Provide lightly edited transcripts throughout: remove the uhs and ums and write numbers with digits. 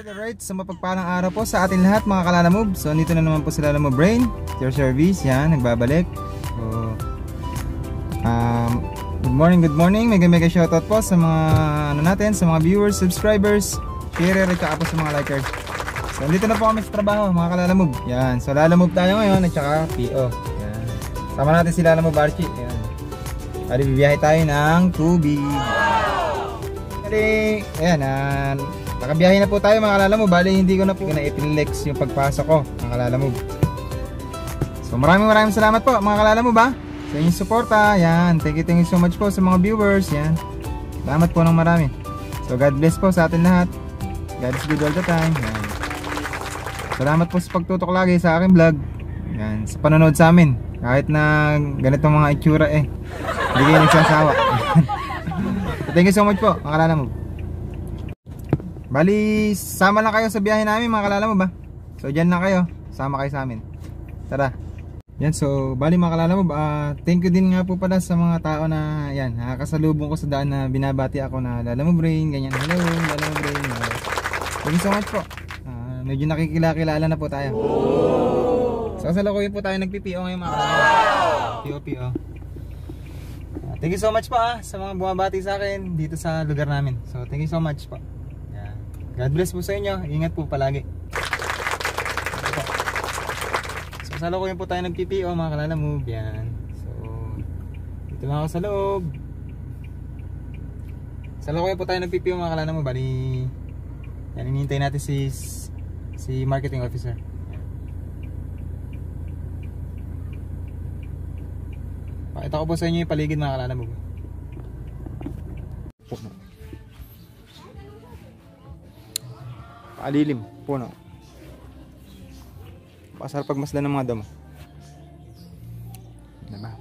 Alright, sa mapagpalang araw po sa atin lahat mga Kalalamove. So nito na naman po si Lalamove Brain, your service, yan, nagbabalik. So, good morning, mega shoutout po sa mga natin, sa mga viewers, subscribers, sharer at saka po sa mga likers. So dito na po kami sa trabaho mga Kalalamove. Yan, so Lalamove tayo ngayon at saka PO. Yan. Sama natin si Lalamove Archie. Yan. Bali bibiyahe tayo ng tubig. Bali, ayan, nakabiyahe na po tayo mga Kalalamove. Bali hindi ko na po na-ipinlex yung pagpasok ko mga Kalalamove. So maraming salamat po mga Kalalamove sa inyong suporta. Yan, thank you so much po sa mga viewers. Yan, salamat po ng marami. So God bless po sa atin lahat. God is good all the time. Yan. Salamat po sa pagtutok lagi sa aking vlog. Yan, sa panonood sa amin. Kahit na ganitong mga itsura hindi kayo nagsasawa. Thank you so much po mga Kalalamove. Bali, sama lang kayo sa biyahe namin mga Kalalamove So dyan lang kayo, sama kayo sa amin. Tara. Yan, so bali mga Kalalamove, thank you din nga po pala sa mga tao na yan, nakakasalubong ko sa daan na binabati ako na Lalamove Brain, ganyan. Hello Lalamove Brain. Thank you so much po. Medyo nakikilala na po tayo. So kasalukuyan po tayo nagpipiO ngayon mga Kalalamove. PO. Thank you so much po sa mga bumabati sa akin dito sa lugar namin. So thank you so much po. Yeah. God bless po sa inyo. Ingat po palagi. So sa loob po tayo nag-PPO mga Kalalamove. Yan. So dito lang ako sa loob. Sa loob po tayo nag-PPO mga Kalalamove. Bali yan, hinihintay natin si marketing officer. Pakita ko po sa inyo yung paligid mga Kalalamove. Puno. Paalilim, puno. Pasar pagmasdan ng mga damo. Diba?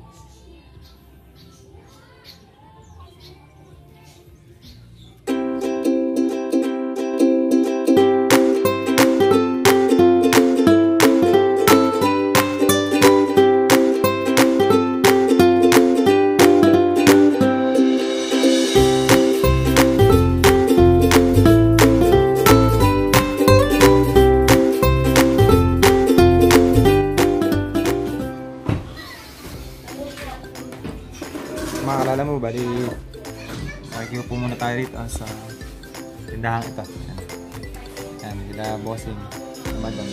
Mga Kalalamove, bali makikiwa po muna tayo rito sa tindahan ito. Yan, sila bossing sa madam.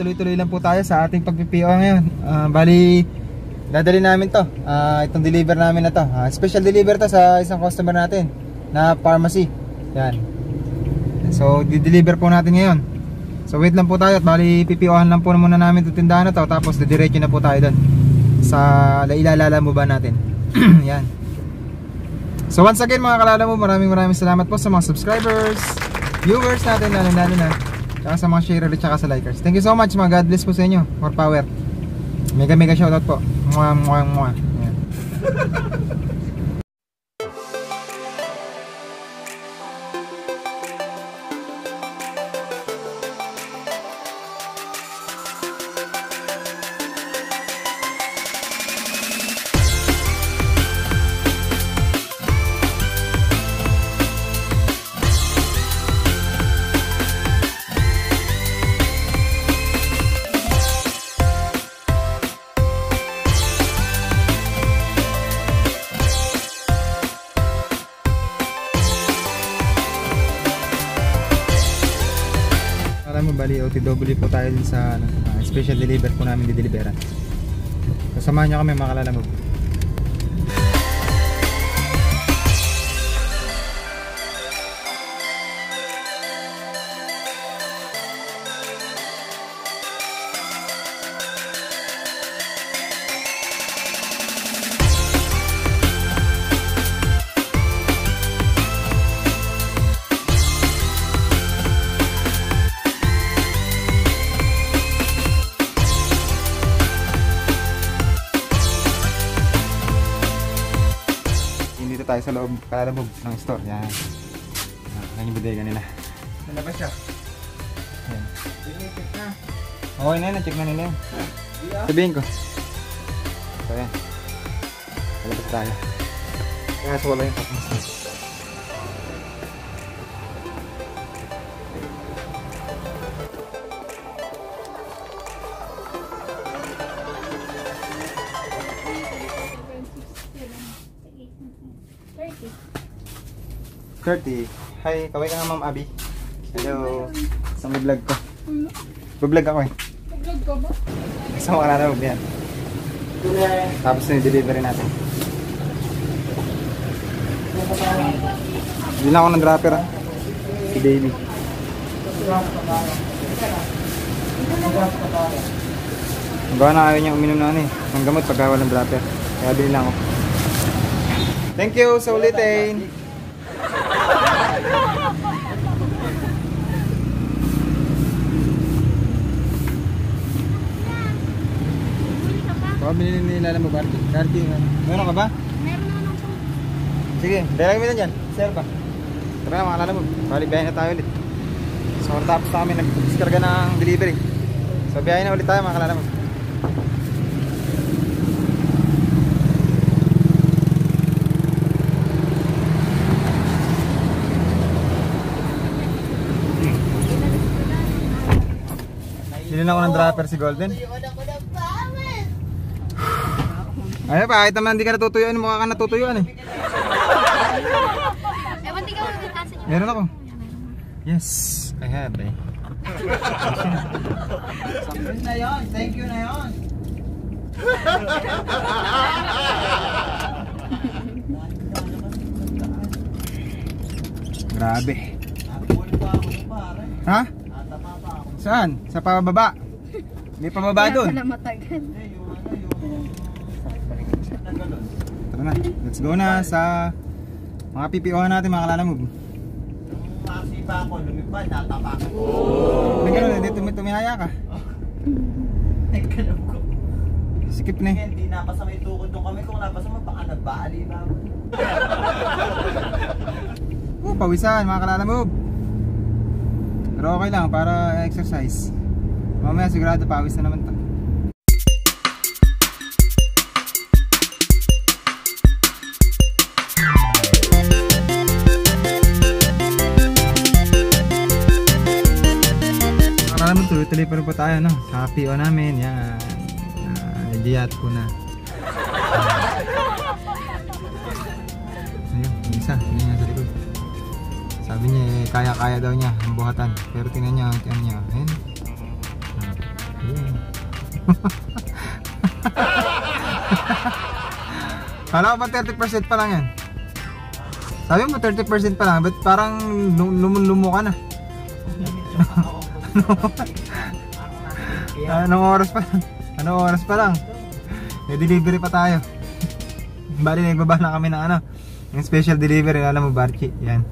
Tuloy-tuloy lang po tayo sa ating pagpipiO ngayon. Bali, dadali namin to. Itong deliver namin na to. Special deliver to sa isang customer natin na pharmacy. Yan. So, di-deliver po natin ngayon. So, wait lang po tayo at bali, PPOhan lang po muna namin itong tindahan na to. Tapos, didiretso na po tayo doon sa Lalamove ba natin. Yan. So, once again mga Kalalamove, maraming salamat po sa mga subscribers, viewers natin, lalo na. Tsaka sa mga sharer at tsaka sa likers. Thank you so much mga God bless po sa inyo. More power. Mega shoutout po. Mwah. OTW po tayo din sa special deliver po namin dideliveran. Kasamahan nyo kami mga kalalamog. Tayo sa loob kalalabog ng store. Yan. Yan yung bodega nila. Nalabas siya. Yan. Okay na yun. Na-check na nila yun. Sabihin ko. So yan. Nalabas tayo. Kaya wala yung patmas na. Hi, kaway ka nga Ma'am Abby. Hello. Sa may vlog ko. Vlog ako eh. Vlog ko ba? Sa mga kalalabog yan. Tapos na yung delivery natin. Hindi na ako ng dropper ha. Si Baby. Bawa na ayaw niya uminom na ano eh. Ng gamot pagka walang dropper. Kaya bilhin lang ako. Thank you sa ulitin. Baka binili nila mo Barty. Meron ka ba? Meron naman po. Sige, dala kami na dyan. Sir pa. Tara na mga kalalabog. Bali biyahe na tayo ulit. So tapos na kami nag-discarga ng delivery. So biyahe na ulit tayo mga kalalabog. Bilhin ako ng dropper si Golden. Ay pa, kahit naman hindi ka natutuyuan, mukha ka natutuyuan eh. Ewan di ka magkakasa niya. Meron ako. Yes, I have eh. Sabi na yun, thank you na yun. Grabe. Ha? Saan? Sa pababa? May pababa doon. Kaya pala matagal. Tara na, let's go na sa mga PPO natin mga kalalamog. Masipa ako, lumipad, natapa ko. May gano'n, hindi tumihaya ka. Nagkalam ko. Sikip na eh. Hindi napasa may tukod doon kami. Kung napasa mo, baka nagbaali ba ako. Pawisan mga kalalamog. Pero okay lang para exercise. Mamaya sigurado pawis na naman to. Tuloy-tuloy pa rin po tayo no? Sa PO namin. Yan. Giyat ko na. Ayun, yung isa. Yun nga sa likod. Sabi niya kaya-kaya daw niya ang buhatan. Pero tingnan niya ang niya. Ayun. Ayun. Kala ko ba 30% pa lang yan? Sabi mo 30% pa lang. Ba't parang lumun-lumo ka na? Anong oras pa lang? Anong oras pa lang? May delivery pa tayo. Bali nagbaba na kami ng ano, yung special delivery. Alam mo Barchi, yan.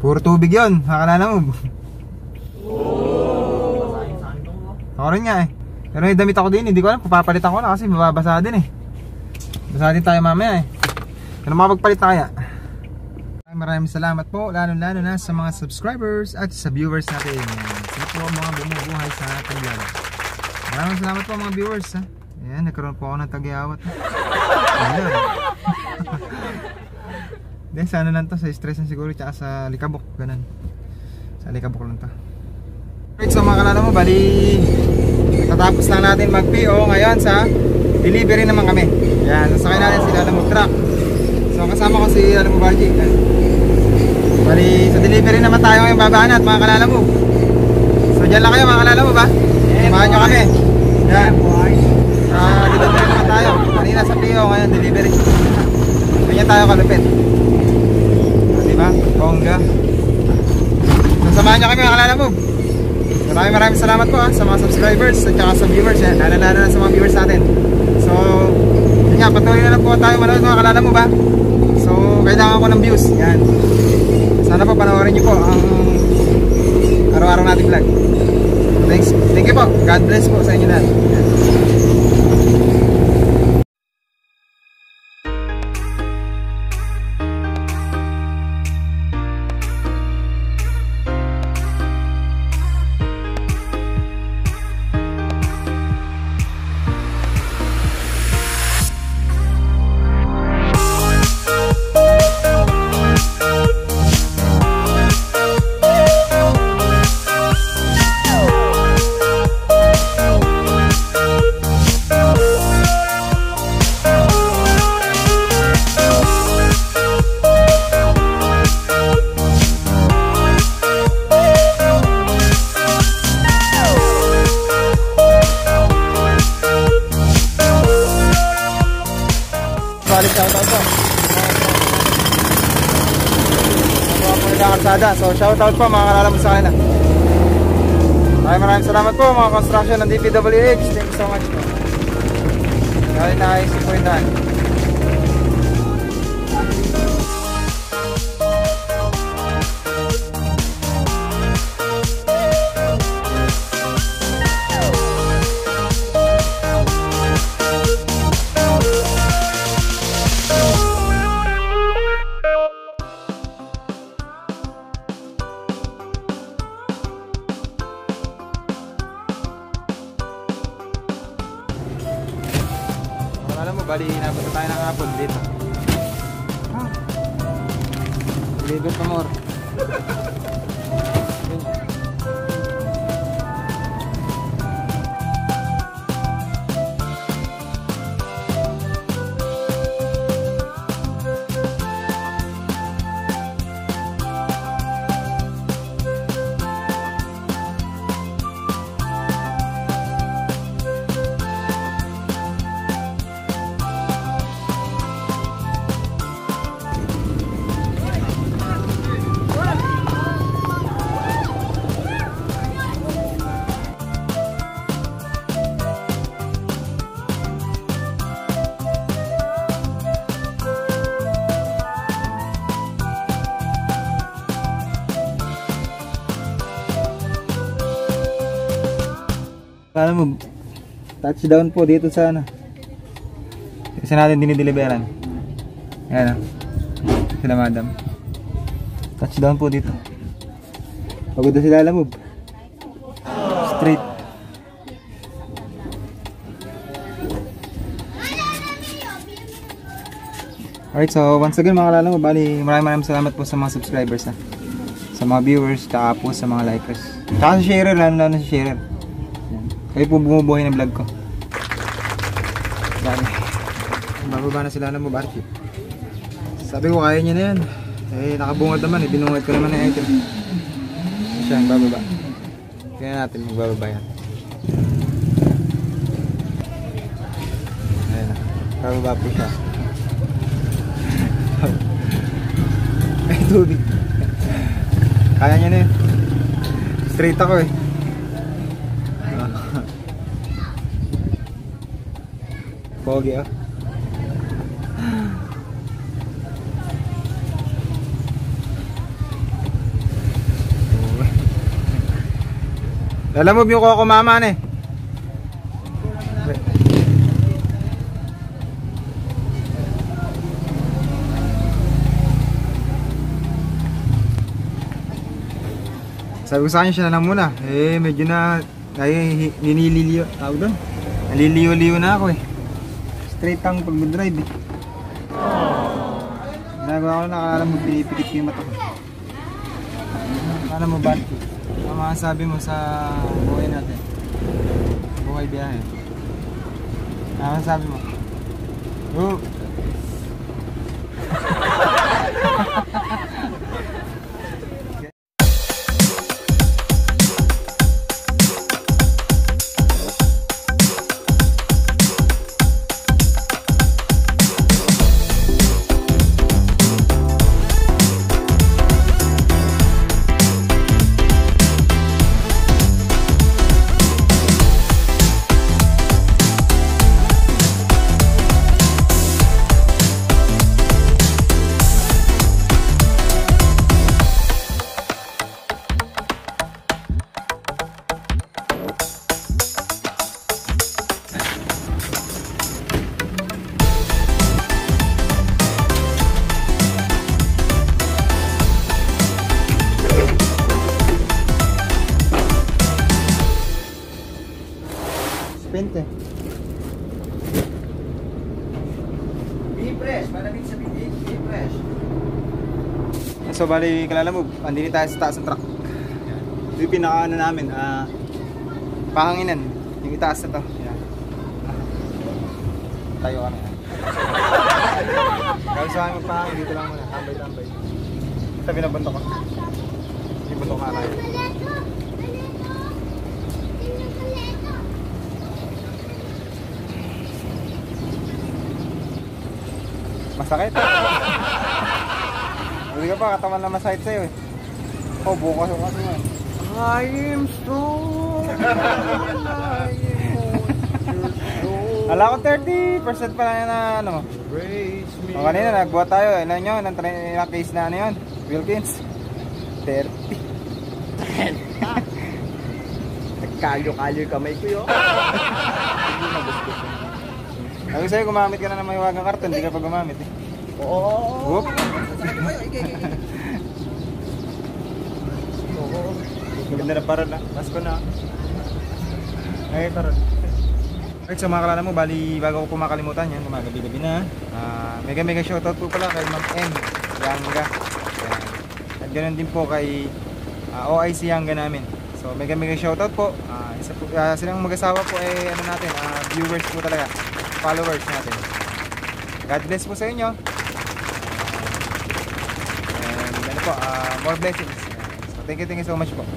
Puro tubig yun, nakalala mo. Ako rin nga eh. Pero may damit ako din, hindi ko alam, papapalitan ko na kasi mababasa din eh. Basa din tayo mamaya eh. Kaya makapagpalit na kaya. Maraming salamat po, lalo na sa mga subscribers at sa viewers natin. Sino po mga bumubuhay sa ating vlog. Maraming salamat po mga viewers ha. Ayan, nagkaroon po ako ng tagyawat. Ayan. Then sana lang to, sa stress na siguro, tsaka sa likabok, ganun. Sa likabok lang to. Alright, so mga kalala mo, bali tatapos lang natin mag-PO ngayon sa delivery naman kami. Ayan, sasakay natin sila ng truck. So kasama ko si Alam mo Barji. Bali sa delivery naman tayo ngayong babaan at mga kalala mo. So Diyan lang kayo, makakilala mo ba? Samahan nyo kami. Yan. Delivery naman tayo. Kanina sa PO, ngayon delivery. Ganyan tayo kalupit. Diba? Bongga. Samahan nyo kami, makakilala mo. Maraming salamat po sa mga subscribers at saka sa viewers. Lalo na sa mga viewers natin. So, yun nga, patuloy na lang po tayo manood, mga kalala mo ba? So, kailangan ko ng views. Yan. Sana po panoorin nyo po ang araw-araw nating vlog. Thank you po. God bless po sa inyo lahat. So shoutout po mga kalala mo sa kanila. Maraming salamat po mga construction ng DPWH. Thank you so much po. Kaya naisip po yun daan. Alam mo, bali napunta tayo ng hapon dito. Deliver pa more. Alam mo, touchdown po dito sa ano. Kasi natin dinideliveran. Ayan o. Sila madam. Touchdown po dito. Pagod na sila, alam mo. Straight. Alright, so once again mga kalala mo, bali maraming salamat po sa mga subscribers na. Sa mga viewers, tsaka po sa mga likers. Tsaka sa sharer, lalo na sa sharer. Kayo po bumubuhay ng vlog ko. Bababa na sila ng Mubarki. Sabi ko kaya niya na yan. Eh nakabungad naman, binungad ko naman ng item. Siya ang bababa. Kaya natin magbababa yan. Ayan na, bababa po siya. Ay tubig. Kaya niya na yun. Straight ako eh. Pogi ah. Alam mo yung ko mama eh. Sabi ko sa kanya siya na lang muna. Eh medyo na ninililiyo. Tawag doon. Naliliyo-liyo na ako eh. Straight ang pag-drive eh. Ginagawa ko na, akala mo pinipikit ko yung mata ko. Akala mo bad ko. Ang mga sabi mo sa buhay natin. Buhay biyahe. Ang sabi mo. Mesh. So bali kalalamog, andini tayo sa taas ng truck. Ito yung pinaka ano namin, pahanginan, yung itaas na to. Yan. Tayo kami. Gawin sa amin pahangin, dito lang muna, tambay-tambay. Ito binabunto ko. Binabunto ka tayo. Masakit. Hindi ka pa, katawan na masakit sa'yo eh. Oh, bukas ako kasi man. I am strong. Ala ko 30% pa lang na ano mo. O kanina nagbuhat tayo, ano nyo, ng case na ano yun, Wilkins. 30. Nagkalyo-kalyo yung kamay ko yun. Sabi sa'yo, gumamit ka na ng mahiwagang karton, hindi ka pa gumamit eh. Oo. Whoop. Ganda na parang na. Pasko na. Ay, parang. Alright, so mga kalala mo, bali bago ko makalimutan yan, gumagabi-gabi na. Mega shoutout po pala kay Ma'am M. Yanga. Yan. At ganoon din po kay OIC Yanga namin. So mega shoutout po. Isa po silang mag-asawa po ano natin, viewers po talaga. Followers natin. God bless po sa inyo. And ano po, more blessings. So thank you so much po.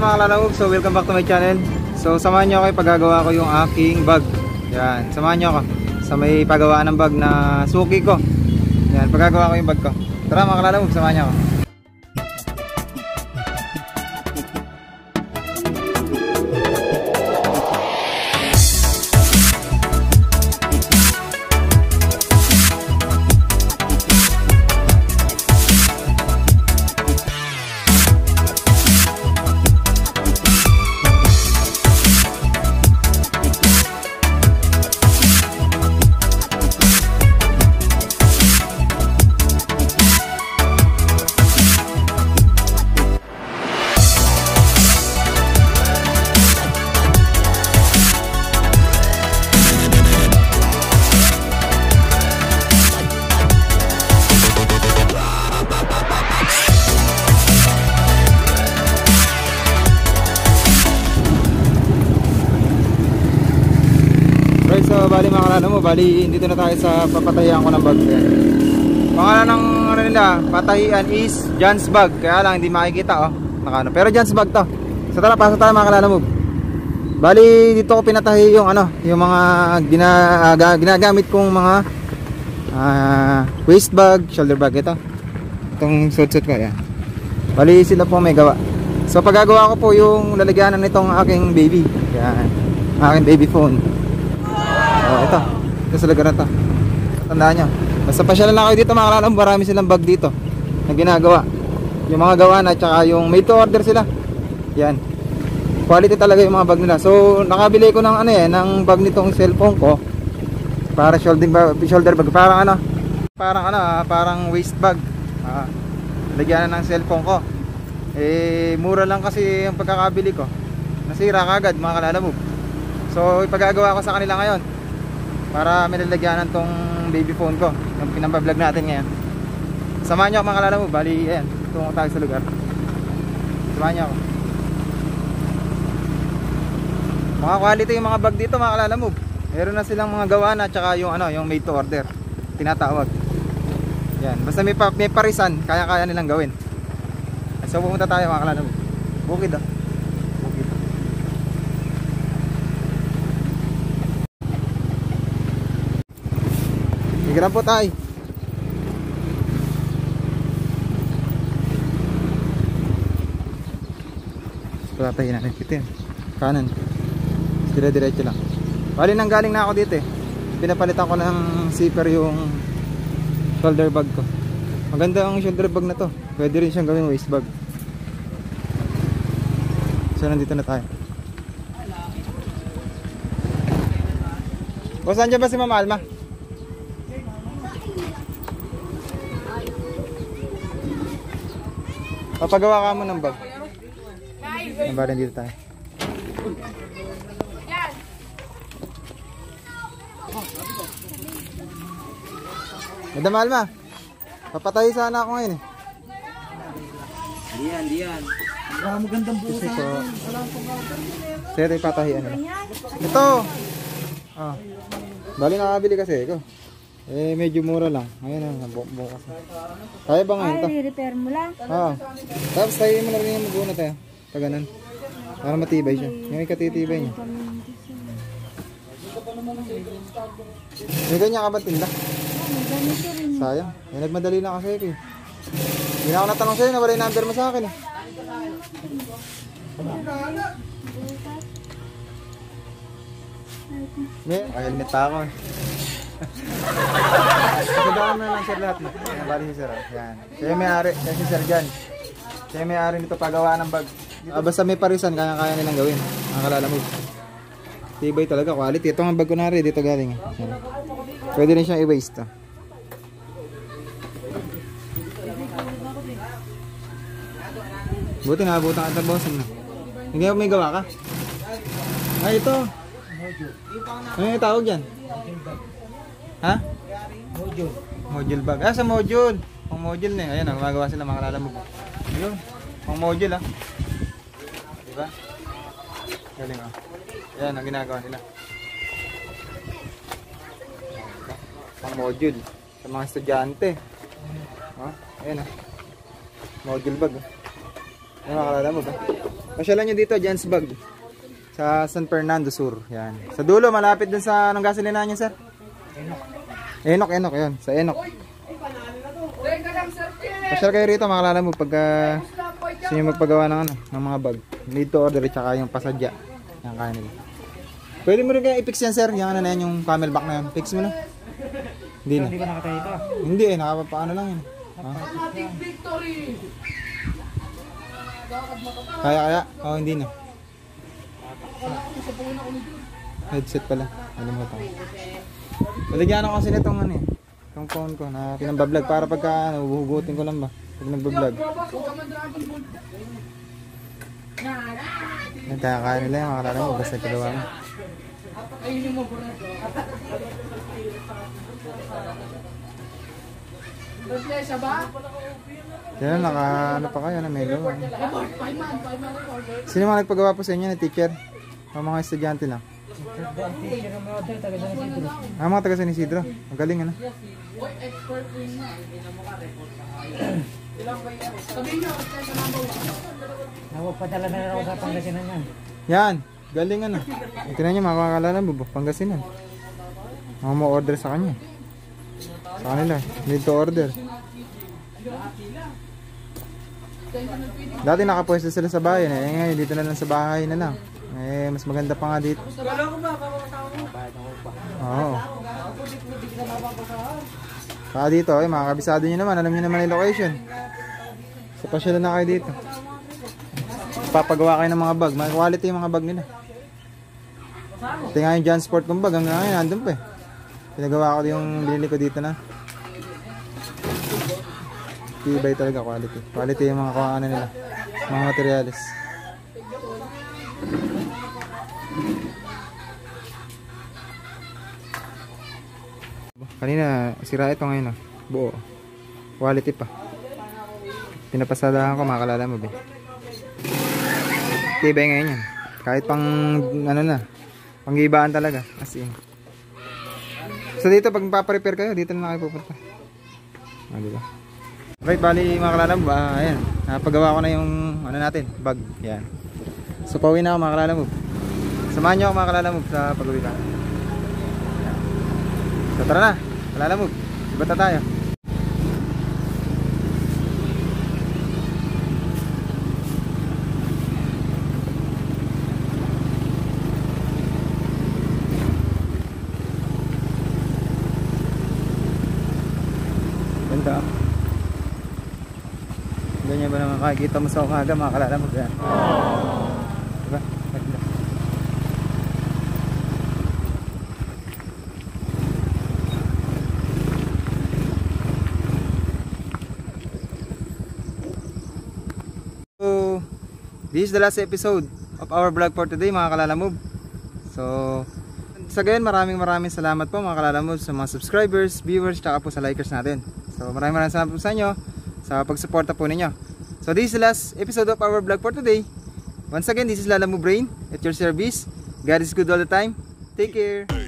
Mga kalalawog, so welcome back to my channel. So samahan nyo ako paggagawa ko yung aking bag. Yan, samahan nyo ako sa may paggawaan ng bag na suki ko. Yan, paggagawa ko yung bag ko. Tara mga kalalawog, samahan nyo ako. So bali mga kalala mo, bali dito na tayo sa papatahian ko ng bag. Pangalan ng ano nila, patahian is John's Bag. Kaya lang hindi makikita nakano. Pero John's Bag to. So tara, pasok tayo mga kalala mo. Bali dito ko pinatahi yung yung mga ginagamit kong mga waist bag, shoulder bag ito. Itong suit ko yan. Bali sila po may gawa. So paggagawa ko po yung lalagyanan nitong aking baby. Yan. Aking baby phone. Ito sa lugar na to. Tandaan nyo, basta pasyalan lang kayo dito mga kalala, marami silang bag dito na ginagawa. Yung mga gawa na, tsaka yung made to order sila. Yan, quality talaga yung mga bag nila. So nakabili ko ng ng bag nitong cellphone ko. Para shoulder bag. Parang waist bag. Lagyan na ng cellphone ko. Mura lang kasi yung pagkakabili ko. Nasira kagad mga kalalabog. So ipagagawa ko sa kanila ngayon para may lalagyanan tong baby phone ko, yung pinambablog natin ngayon. Samahan nyo ako mga kalalabog. Bali, ayan, tungo tayo sa lugar. Samahan nyo ako. Mga quality yung mga bag dito mga kalalabog. Meron na silang mga gawa na, tsaka yung yung made to order tinatawag. Yan, basta may parisan, kaya nilang gawin. So pumunta tayo mga kalalabog. Bukid ah. Bukid. Higram po tayo. Patayin natin ito yun. Kanan. Dire-diretso lang. Bali nang galing na ako dito eh. Pinapalitan ko ng zipper yung shoulder bag ko. Maganda ang shoulder bag na to. Pwede rin siyang gawing waist bag. So nandito na tayo. O saan dyan ba si Mama Alma? Papagawa ka mo ng bag. Bali dito tayo. Madam Alma, papatay sana ako ngayon eh. Diyan. Magandang buhay. Sir, ipatahian nila. Ito! Bali nakabili kasi ako. Medyo mura lang. Ngayon bukas. Kaya ba ngayon to? Ay, repair mo lang. Tapos tayo mo na rin yung maguna tayo. Paganan. Para matibay siya. Yung ikatitibay niya. May ganyan ka ba tinda? Ganito rin. Sayang. Nagmadali lang kasi ako eh. Hindi na ako natanong sa'yo, nawala yung number mo sa akin eh. Helmet pa ako eh. Pagkadaan mo na lang sir lahat mo. Bali si sir. Yan. Kaya may-ari. Kaya si sir dyan. Kaya may-ari nito pagawa ng bag. Basta may parisan, kaya nilang gawin. Ang kalalamog. Tibay talaga, quality. Ito ang bag ko na rin. Dito galing. Yan. Pwede rin siyang i-waste. Buti naabutan ka bossing na. Hindi ako may gawa ka? Ay, ito. Ano yung tawag dyan? Ha? Module bag. Sa module. Pang module na. Ayan, gumagawa sila mga kalalamog. Ayun. Pang module diba? Galing Ayan ang ginagawa nila. Pang module. Sa mga estudyante. Ayan module bag. Ayan mga kalalamog. Pasyalan nyo dito, Jan's Bag. Sa San Fernando Sur. Yan. Sa dulo, malapit dun sa anong gasolina niya, sir? Enok, yun. Sa Enok. Pasyal kayo rito, mga kalalamog. Pagka gusto nyo magpagawa ng mga bag. Need to order, tsaka yung pasadya. Yan, kaya nila. Pwede mo rin kaya i-fix yan, sir. Yung yung camelback na yan. Fix mo na. Hindi na. Hindi ba nakatayo ito? Hindi nakapapaano lang yun. Kaya? Hindi na. Headset pala. Nalimutan ko. Baligyan ako kasi nitong itong phone ko na pinambablog para pagka huhugutin ko lang ba pag nagbablog. Nagkakaya nila yung makalala mo basta kagawa mo. Kaya naka pa kayo na may gawa. Sino mga nagpagawa po sa inyo na teacher? O mga estudyante lang? Mga taga San Isidro. Magaling Padala na ako sa Pangasinan yan. Yan, galing Tingnan nyo makakalala mo, Pangasinan. Mga order sa kanya. Sa kanila, need to order. Dati nakapwesto sila sa bayan ngayon dito na lang sa bahay na lang. Mas maganda pa nga dito. Oo. Saka dito, mga kabisado nyo naman, alam nyo naman yung location. Sa pasyalan na kayo dito. Papagawa kayo ng mga bag, may quality yung mga bag nila. Ito nga yung Jansport kong bag, hanggang ngayon nandun pa Pinagawa ko yung binili ko dito na. Tibay talaga, quality. Quality yung mga ano nila, mga materials. Kanina sira ito ngayon, oh. Buo. Quality pa. Pinapasadahan ko, makalala mo ba? Tibay ngayon yan. Kahit pang ano na, panggibaan talaga. As in. So dito pag magpaparepair kayo, dito na kayo pupunta. Diba? Right, bali mga kalalab, ayan, napagawa ko na yung ano natin, bag. Yan. So pauwi na ako mga kalalab. Samahan nyo ako mga kalalab sa pag-uwi ka. So tara na, kalalab. Iba na tayo. Ganda. Ganyan ba naman makikita mo sa umaga mga kalalamog yan? Diba? Ganda. So, this is the last episode of our vlog for today mga kalalamog. So, sa gayon maraming salamat po mga kalalamog sa mga subscribers, viewers, tsaka po sa likers natin. So maraming salamat po sa inyo sa pagsuporta po ninyo. So this is the last episode of our vlog for today. Once again, this is Lalamove Brain at your service. God is good all the time. Take care.